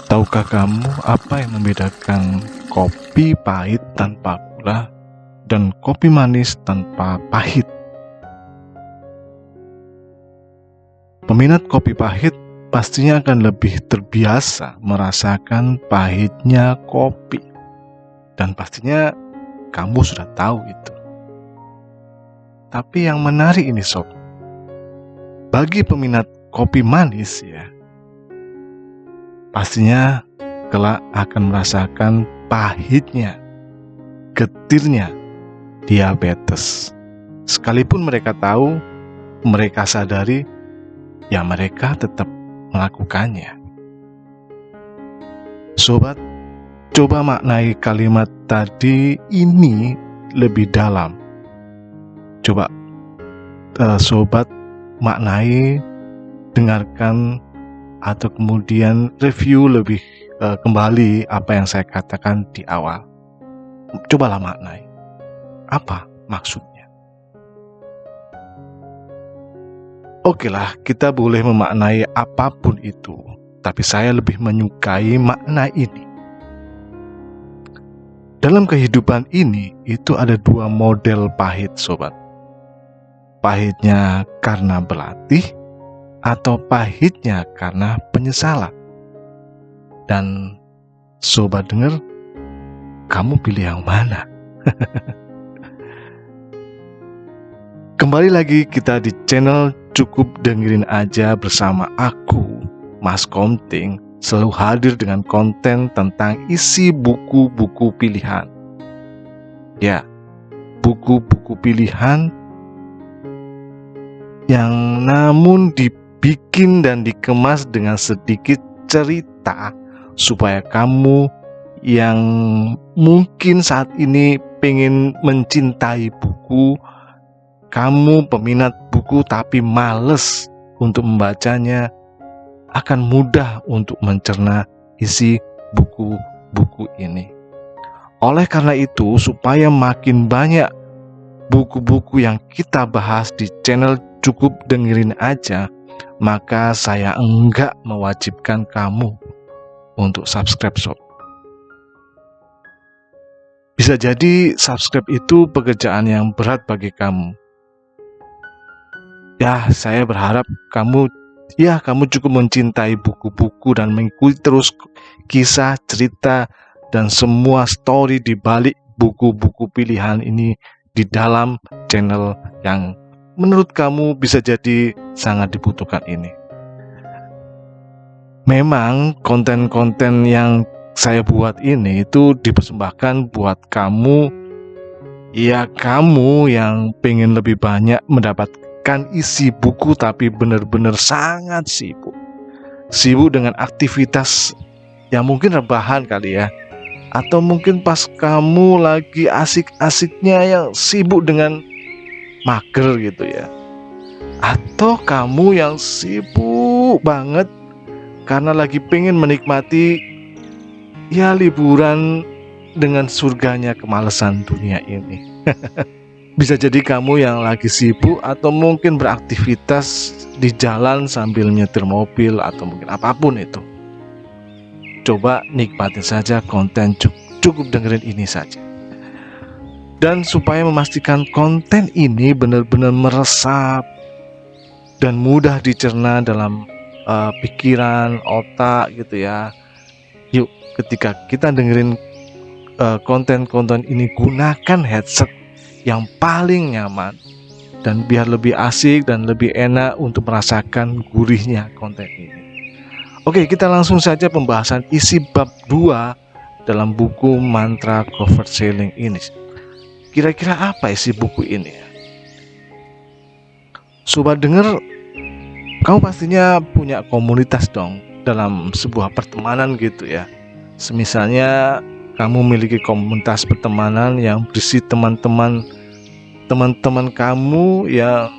Tahukah kamu apa yang membedakan kopi pahit tanpa gula dan kopi manis tanpa pahit? Peminat kopi pahit pastinya akan lebih terbiasa merasakan pahitnya kopi. Dan pastinya kamu sudah tahu itu. Tapi yang menarik ini sob, bagi peminat kopi manis ya, pastinya kelak akan merasakan pahitnya, getirnya diabetes. Sekalipun mereka tahu, mereka sadari, ya mereka tetap melakukannya. Sobat, coba maknai kalimat tadi ini lebih dalam. Coba sobat maknai, dengarkan, atau kemudian review lebih kembali apa yang saya katakan di awal. Cobalah maknai. Apa maksudnya? Oke lah, kita boleh memaknai apapun itu, tapi saya lebih menyukai makna ini. Dalam kehidupan ini, itu ada dua model pahit, sobat. Pahitnya karena berlatih, atau pahitnya karena penyesalan. Dan sobat dengar, kamu pilih yang mana? Kembali lagi kita di channel Cukup Dengerin Aja bersama aku, Mas Komting, selalu hadir dengan konten tentang isi buku-buku pilihan. Ya, buku-buku pilihan yang namun dibikin dan dikemas dengan sedikit cerita supaya kamu yang mungkin saat ini pengen mencintai buku, kamu peminat buku tapi males untuk membacanya, akan mudah untuk mencerna isi buku-buku ini. Oleh karena itu, supaya makin banyak buku-buku yang kita bahas di channel Cukup Dengerin Aja, maka saya enggak mewajibkan kamu untuk subscribe, sob. Bisa jadi subscribe itu pekerjaan yang berat bagi kamu. Ya, saya berharap kamu cukup mencintai buku-buku dan mengikuti terus kisah, cerita, dan semua story di balik buku-buku pilihan ini di dalam channel yang menurut kamu bisa jadi sangat dibutuhkan ini. Memang konten-konten yang saya buat ini itu dipersembahkan buat kamu, ya kamu yang pengen lebih banyak mendapatkan isi buku tapi benar-benar sangat sibuk. Sibuk dengan aktivitas yang mungkin rebahan kali ya. Atau mungkin pas kamu lagi asik-asiknya yang sibuk dengan mager gitu ya. Atau kamu yang sibuk banget karena lagi pengen menikmati ya liburan dengan surganya kemalasan dunia ini. Bisa jadi kamu yang lagi sibuk atau mungkin beraktivitas di jalan sambil nyetir mobil atau mungkin apapun itu. Coba nikmatin saja konten Cukup Dengerin ini saja. Dan supaya memastikan konten ini benar-benar meresap dan mudah dicerna dalam pikiran, otak gitu ya. Yuk, ketika kita dengerin konten-konten ini, gunakan headset yang paling nyaman dan biar lebih asik dan lebih enak untuk merasakan gurihnya konten ini. Oke, kita langsung saja pembahasan isi bab 2 dalam buku Mantra Cover Selling ini. Kira-kira apa isi buku ini? Sobat denger, kamu pastinya punya komunitas dong dalam sebuah pertemanan gitu ya. Semisalnya kamu memiliki komunitas pertemanan yang berisi teman-teman kamu yang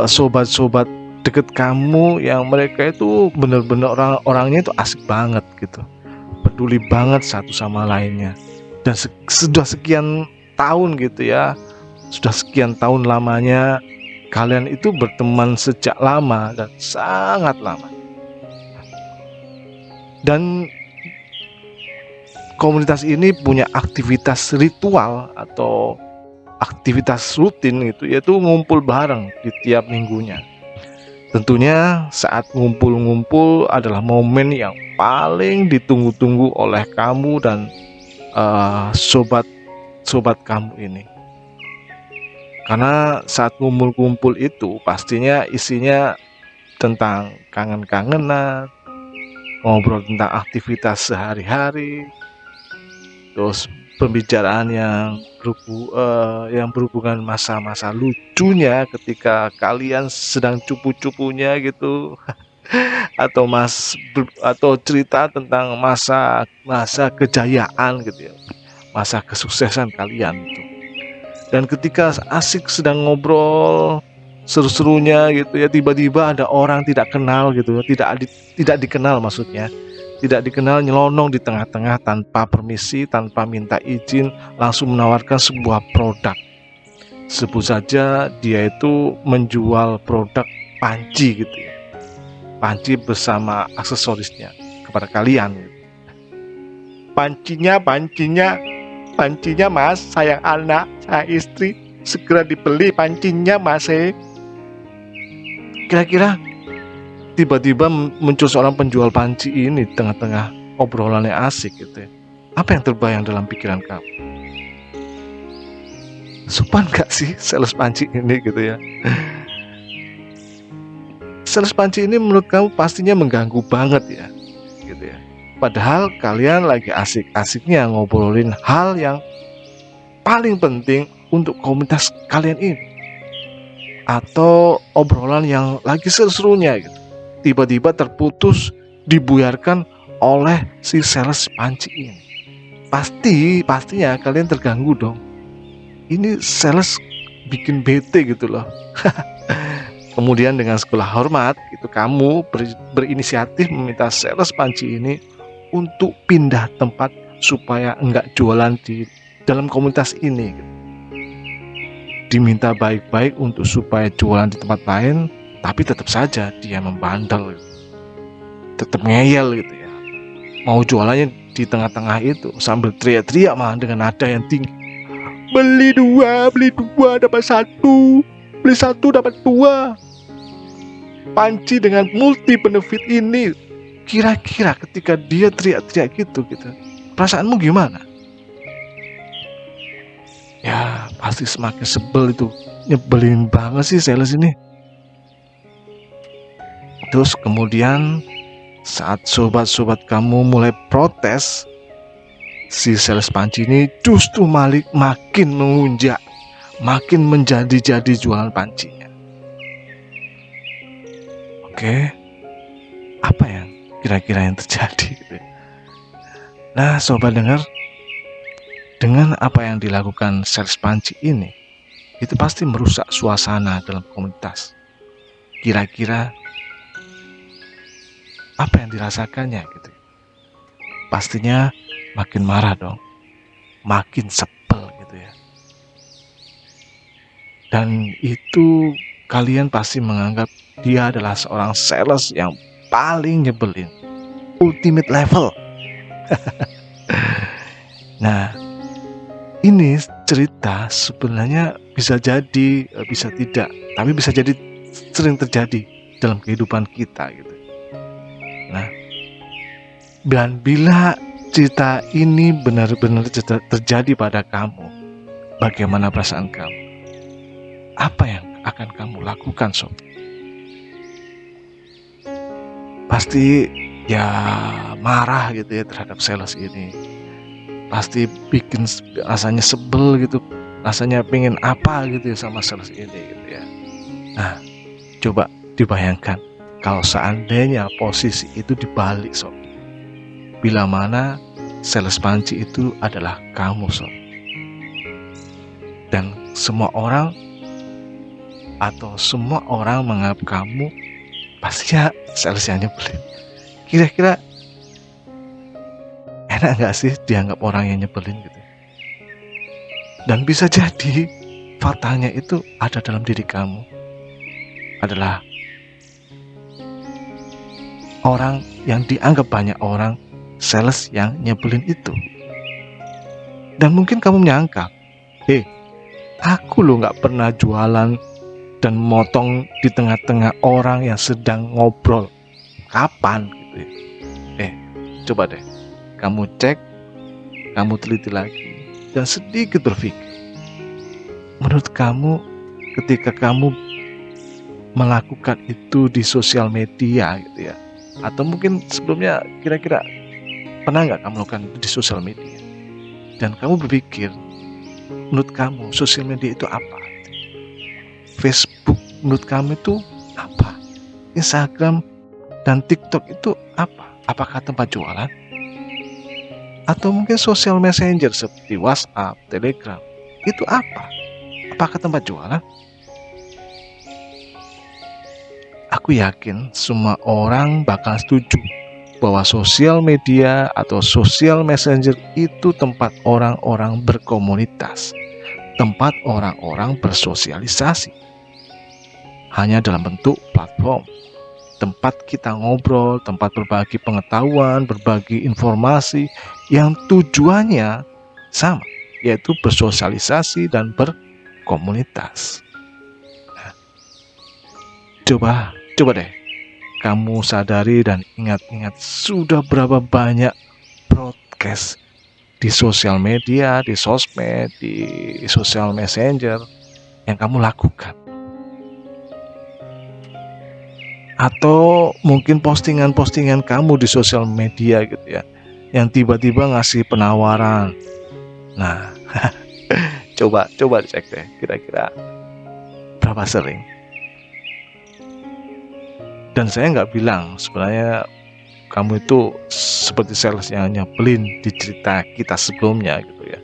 sobat-sobat deket kamu yang mereka itu benar-benar orangnya itu asik banget gitu, peduli banget satu sama lainnya, dan sudah sekian tahun gitu ya, sudah sekian tahun lamanya kalian itu berteman sejak lama dan sangat lama. Dan komunitas ini punya aktivitas ritual atau aktivitas rutin itu, yaitu ngumpul bareng di tiap minggunya. Tentunya saat ngumpul-ngumpul adalah momen yang paling ditunggu-tunggu oleh kamu dan sobat-sobat kamu ini. Karena saat ngumpul-ngumpul itu pastinya isinya tentang kangen-kangenan, ngobrol tentang aktivitas sehari-hari, terus pembicaraan yang berhubungan masa-masa lucunya ketika kalian sedang cupu-cupunya gitu, atau cerita tentang masa kejayaan gitu ya, masa kesuksesan kalian gitu. Dan ketika asik sedang ngobrol seru-serunya gitu ya, tiba-tiba ada orang tidak kenal gitu, tidak dikenal maksudnya, tidak dikenal nyelonong di tengah-tengah tanpa permisi, tanpa minta izin, langsung menawarkan sebuah produk. Sebut saja dia itu menjual produk panci gitu ya, panci bersama aksesorisnya kepada kalian gitu. Pancinya mas, sayang anak, saya istri, segera dibeli pancinya mas. Kira-kira tiba-tiba muncul seorang penjual panci ini di tengah-tengah obrolannya asik gitu ya. Apa yang terbayang dalam pikiran kamu? Sopan gak sih sales panci ini gitu ya? Sales panci ini menurut kamu pastinya mengganggu banget ya, gitu ya. Padahal kalian lagi asik-asiknya ngobrolin hal yang paling penting untuk komunitas kalian ini, atau obrolan yang lagi seru-serunya gitu. Tiba-tiba terputus, dibuyarkan oleh si sales panci ini. Pastinya kalian terganggu dong. Ini sales bikin bete gitu loh. Kemudian dengan segala hormat itu kamu berinisiatif meminta sales panci ini untuk pindah tempat supaya enggak jualan di dalam komunitas ini. Diminta baik-baik untuk supaya jualan di tempat lain, tapi tetap saja dia membandel, tetap ngeyel gitu ya. Mau jualannya di tengah-tengah itu sambil teriak-teriak malah dengan nada yang tinggi. Beli dua dapat satu, beli satu dapat dua. Panci dengan multi benefit ini. Kira-kira ketika dia teriak-teriak gitu, perasaanmu gimana? Ya pasti semakin sebel itu. Nyebelin banget sih sales ini. Terus kemudian saat sobat-sobat kamu mulai protes, si sales panci ini justru makin mengunjak, makin menjadi-jadi jualan pancinya. Oke, apa yang kira-kira yang terjadi? Nah, sobat dengar, dengan apa yang dilakukan sales panci ini, itu pasti merusak suasana dalam komunitas. Kira-kira apa yang dirasakannya gitu? Pastinya makin marah dong, makin sebel gitu ya. Dan itu kalian pasti menganggap dia adalah seorang sales yang paling nyebelin, ultimate level. Nah, ini cerita sebenarnya bisa jadi, bisa tidak, tapi bisa jadi sering terjadi dalam kehidupan kita gitu. Nah, dan bila cerita ini benar-benar terjadi pada kamu, bagaimana perasaan kamu? Apa yang akan kamu lakukan, sob? Pasti ya marah gitu ya terhadap sales ini. Pasti bikin rasanya sebel gitu, rasanya pengen apa gitu ya sama sales ini gitu ya. Nah, coba dibayangkan kalau seandainya posisi itu dibalik, sob. Bila mana sales panci itu adalah kamu, sob. Dan semua orang menganggap kamu pastinya sales yang nyebelin. Kira-kira enak gak sih dianggap orang yang nyebelin gitu? Dan bisa jadi faktanya itu ada dalam diri kamu, adalah orang yang dianggap banyak orang sales yang nyebelin itu. Dan mungkin kamu menyangka, aku loh nggak pernah jualan dan motong di tengah-tengah orang yang sedang ngobrol. Kapan gitu ya? Coba deh, kamu cek, kamu teliti lagi, dan sedikit berpikir. Menurut kamu, ketika kamu melakukan itu di sosial media gitu ya, atau mungkin sebelumnya kira-kira pernah nggak kamu lakukan itu di sosial media? Dan kamu berpikir, menurut kamu sosial media itu apa? Facebook menurut kamu itu apa? Instagram dan TikTok itu apa? Apakah tempat jualan? Atau mungkin sosial messenger seperti WhatsApp, Telegram, itu apa? Apakah tempat jualan? Aku yakin semua orang bakal setuju bahwa sosial media atau sosial messenger itu tempat orang-orang berkomunitas, tempat orang-orang bersosialisasi. Hanya dalam bentuk platform, tempat kita ngobrol, tempat berbagi pengetahuan, berbagi informasi yang tujuannya sama, yaitu bersosialisasi dan berkomunitas. Coba deh kamu sadari dan ingat-ingat sudah berapa banyak broadcast di sosial media, di sosmed, di sosial messenger yang kamu lakukan. Atau mungkin postingan-postingan kamu di sosial media gitu ya, yang tiba-tiba ngasih penawaran. Nah, coba dicek deh, kira-kira berapa sering. Dan saya nggak bilang sebenarnya kamu itu seperti sales yang nyebelin di cerita kita sebelumnya gitu ya.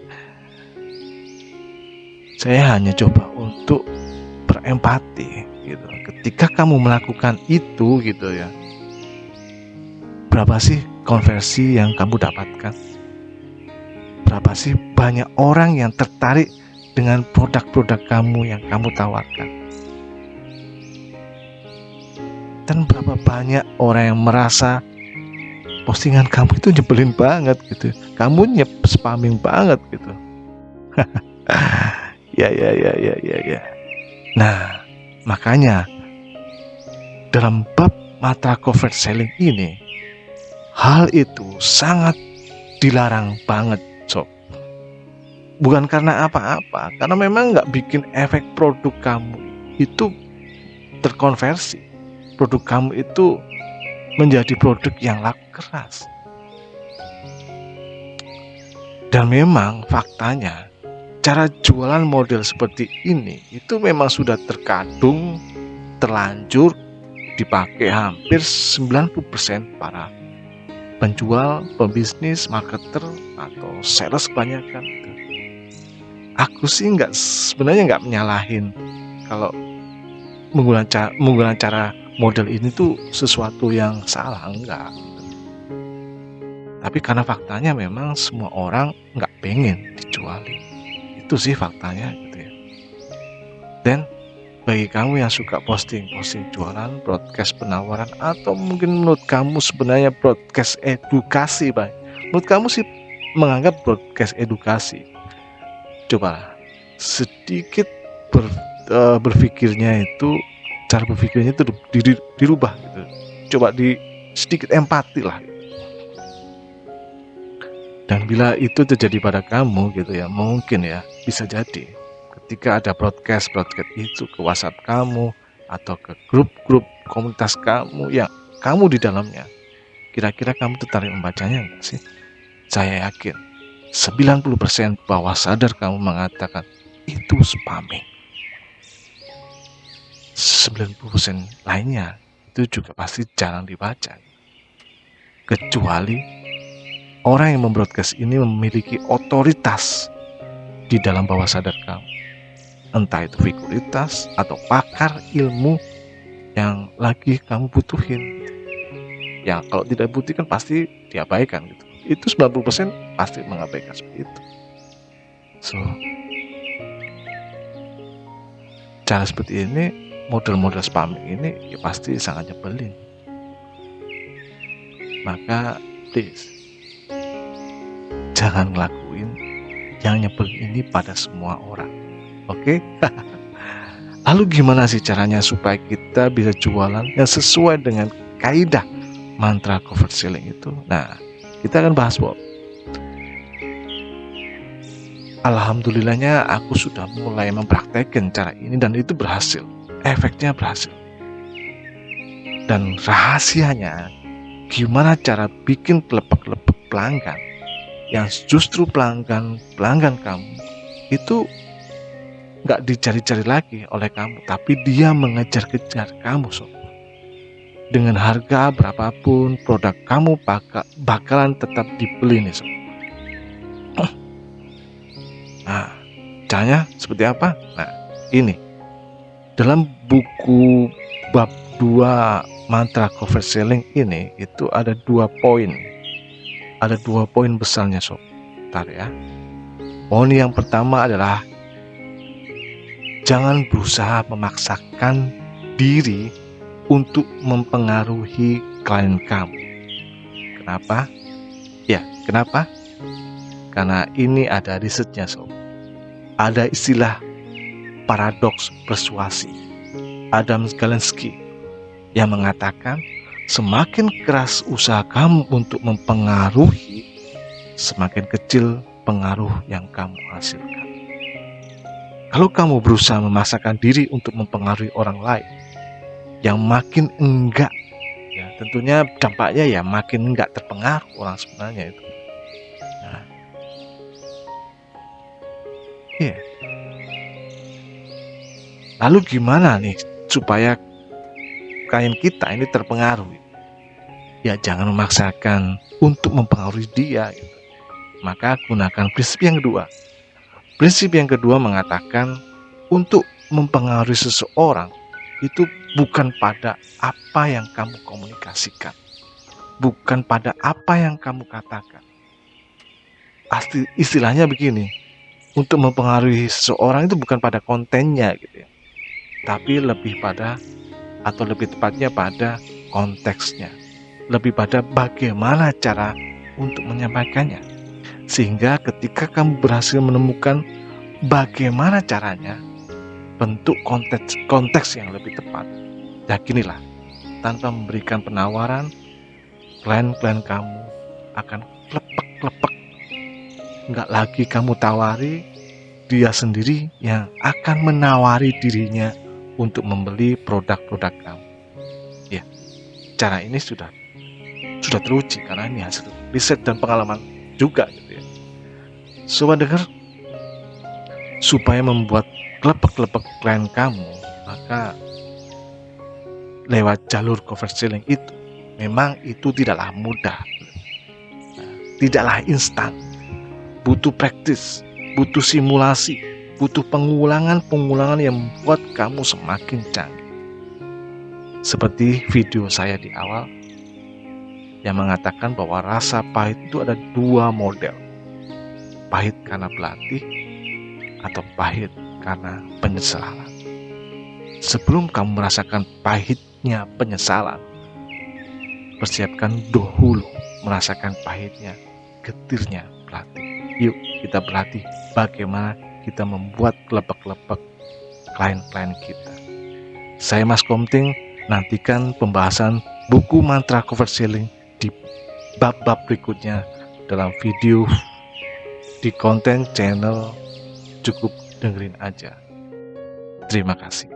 Saya hanya coba untuk berempati gitu. Ketika kamu melakukan itu gitu ya, berapa sih konversi yang kamu dapatkan? Berapa sih banyak orang yang tertarik dengan produk-produk kamu yang kamu tawarkan? Dan berapa banyak orang yang merasa postingan kamu itu nyebelin banget gitu, kamu spamming banget gitu. Ya. Nah, makanya dalam bab matra convert selling ini, hal itu sangat dilarang banget, sob. Bukan karena apa-apa, karena memang nggak bikin efek produk kamu itu terkonversi. Produk kamu itu menjadi produk yang laku keras. Dan memang faktanya, cara jualan model seperti ini itu memang sudah terkadung, terlanjur dipakai hampir 90% para penjual, pembisnis, marketer, atau sales kebanyakan. Aku sih sebenarnya nggak menyalahin kalau menggunakan cara model ini tuh sesuatu yang salah, enggak. Tapi karena faktanya memang semua orang nggak pengen dijualin. Itu sih faktanya gitu ya. Dan bagi kamu yang suka posting jualan, broadcast penawaran, atau mungkin menurut kamu sebenarnya broadcast edukasi, Bang. Menurut kamu sih menganggap broadcast edukasi. Coba sedikit berpikirnya itu, cara berpikirnya itu dirubah gitu. Coba sedikit empati lah. Dan bila itu terjadi pada kamu gitu ya, mungkin ya bisa jadi ketika ada broadcast itu ke WhatsApp kamu atau ke grup-grup komunitas kamu yang kamu di dalamnya, kira-kira kamu tertarik membacanya enggak sih? Saya yakin 90% bawah sadar kamu mengatakan itu spamming. 90% lainnya itu juga pasti jarang dibaca. Kecuali orang yang membroadcast ini memiliki otoritas di dalam bawah sadar kamu. Entah itu figuritas atau pakar ilmu yang lagi kamu butuhin. Ya kalau tidak butuhkan pasti diabaikan gitu. Itu 90% pasti mengabaikan seperti itu. So, cara seperti ini, model-model spamming ini ya pasti sangat nyebelin. Maka please, jangan ngelakuin yang nyebelin ini pada semua orang. Oke? Lalu gimana sih caranya supaya kita bisa jualan yang sesuai dengan kaidah mantra cover selling itu? Nah, kita akan bahas, Bob. Alhamdulillahnya aku sudah mulai mempraktekkan cara ini dan itu berhasil. Efeknya berhasil. Dan rahasianya, gimana cara bikin kelepek-kelepek pelanggan yang justru pelanggan kamu itu nggak dicari-cari lagi oleh kamu, tapi dia mengejar-kejar kamu, sob. Dengan harga berapapun produk kamu bakalan tetap dibeli nih, sob. Nah, caranya seperti apa? Nah, ini dalam buku bab 2 mantra cover selling ini itu ada 2 poin. Ada 2 poin besarnya, sob. Bentar ya. Poin yang pertama adalah jangan berusaha memaksakan diri untuk mempengaruhi klien kamu. Kenapa? Ya, kenapa? Karena ini ada risetnya, sob. Ada istilah paradoks persuasi. Adam Galinsky yang mengatakan semakin keras usaha kamu untuk mempengaruhi, semakin kecil pengaruh yang kamu hasilkan. Kalau kamu berusaha memaksakan diri untuk mempengaruhi orang lain, yang makin enggak, ya tentunya dampaknya ya makin enggak terpengaruh orang sebenarnya itu. Nah, iya. Lalu gimana nih supaya klien kita ini terpengaruh? Ya jangan memaksakan untuk mempengaruhi dia gitu. Maka gunakan prinsip yang kedua. Prinsip yang kedua mengatakan untuk mempengaruhi seseorang itu bukan pada apa yang kamu komunikasikan, bukan pada apa yang kamu katakan. Istilahnya begini, untuk mempengaruhi seseorang itu bukan pada kontennya gitu ya, tapi lebih pada, atau lebih tepatnya pada konteksnya, lebih pada bagaimana cara untuk menyampaikannya. Sehingga ketika kamu berhasil menemukan bagaimana caranya, bentuk konteks yang lebih tepat, yakinilah tanpa memberikan penawaran, klien-klien kamu akan klepek-klepek. Enggak lagi kamu tawari, dia sendiri yang akan menawari dirinya untuk membeli produk-produk kamu. Ya, cara ini sudah teruji karena ini hasil riset dan pengalaman juga gitu ya. Sobat dengar, supaya membuat kelepek-kelepek klien kamu, maka lewat jalur cover selling itu memang itu tidaklah mudah, tidaklah instan, butuh praktis, butuh simulasi, butuh pengulangan yang membuat kamu semakin canggih. Seperti video saya di awal yang mengatakan bahwa rasa pahit itu ada 2 model. Pahit karena pelatih atau pahit karena penyesalan. Sebelum kamu merasakan pahitnya penyesalan, persiapkan dahulu merasakan pahitnya, getirnya pelatih. Yuk kita berlatih bagaimana kita membuat kelepek-kelepek klien-klien kita. Saya Mas Komting, nantikan pembahasan buku mantra cover selling di bab-bab berikutnya dalam video di konten channel Cukup Dengerin Aja. Terima kasih.